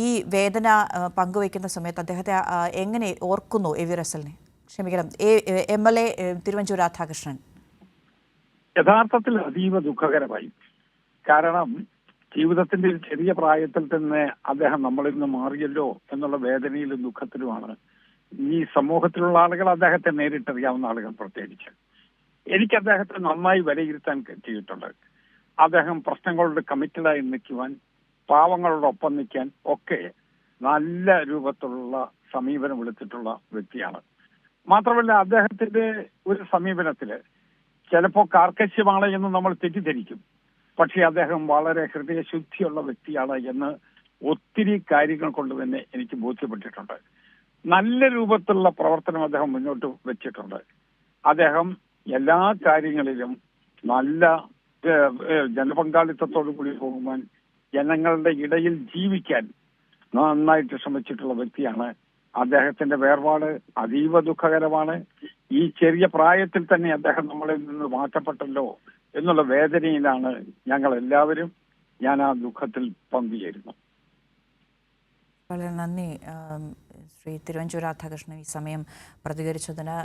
ഈ വേദന പങ്കുവയ്ക്കുന്ന സമയത്ത് അദ്ദേഹത്തെ എങ്ങനെ ഓർക്കുന്നു എ വി റസലിനെ? ക്ഷമിക്കണം, MLA തിരുവഞ്ചൂർ രാധാകൃഷ്ണൻ. യഥാർത്ഥത്തിൽ അതീവ ദുഃഖകരമായി. കാരണം ജീവിതത്തിന്റെ ചെറിയ പ്രായത്തിൽ തന്നെ അദ്ദേഹം നമ്മളിൽ നിന്ന് മാറിയല്ലോ എന്നുള്ള വേദനയിലും ദുഃഖത്തിലുമാണ് ഈ സമൂഹത്തിലുള്ള ആളുകൾ, അദ്ദേഹത്തെ നേരിട്ടറിയാവുന്ന ആളുകൾ പ്രത്യേകിച്ച്. എനിക്ക് അദ്ദേഹത്തെ നന്നായി വിലയിരുത്താൻ പറ്റിയിട്ടുണ്ട്. അദ്ദേഹം പ്രശ്നങ്ങളോട് കമ്മിറ്റഡായി നിൽക്കുവാൻ, പാവങ്ങളോടൊപ്പം നിൽക്കാൻ ഒക്കെ നല്ല രൂപത്തിലുള്ള സമീപനം എടുത്തിട്ടുള്ള വ്യക്തിയാണ്. മാത്രമല്ല അദ്ദേഹത്തിന്റെ ഒരു സമീപനത്തില് ചിലപ്പോൾ കാർക്കശ്യമാണ് എന്ന് നമ്മൾ തെറ്റിദ്ധരിക്കും. പക്ഷേ അദ്ദേഹം വളരെ ഹൃദയശുദ്ധിയുള്ള വ്യക്തിയാണ് എന്ന് ഒത്തിരി കാര്യങ്ങൾ കൊണ്ട് തന്നെ എനിക്ക് ബോധ്യപ്പെട്ടിട്ടുണ്ട്. നല്ല രൂപത്തിലുള്ള പ്രവർത്തനം അദ്ദേഹം മുന്നോട്ട് വെച്ചിട്ടുണ്ട്. അദ്ദേഹം എല്ലാ കാര്യങ്ങളിലും നല്ല ജനപങ്കാളിത്തത്തോടു കൂടി പോകുവാൻ, ജനങ്ങളുടെ ഇടയിൽ ജീവിക്കാൻ നന്നായിട്ട് ശ്രമിച്ചിട്ടുള്ള വ്യക്തിയാണ്. അദ്ദേഹത്തിന്റെ വേർപാട് അതീവ ദുഃഖകരമാണ്. ഈ ചെറിയ പ്രായത്തിൽ തന്നെ അദ്ദേഹം നമ്മളിൽ നിന്ന് മാറ്റപ്പെട്ടല്ലോ എന്നുള്ള വേദനയിലാണ് ഞങ്ങൾ എല്ലാവരും. ഞാൻ ആ ദുഃഖത്തിൽ പങ്കുചേരുന്നു. വളരെ നന്ദി ശ്രീ തിരുവഞ്ചൂർ രാധാകൃഷ്ണൻ ഈ സമയം പ്രതികരിച്ചതിന്.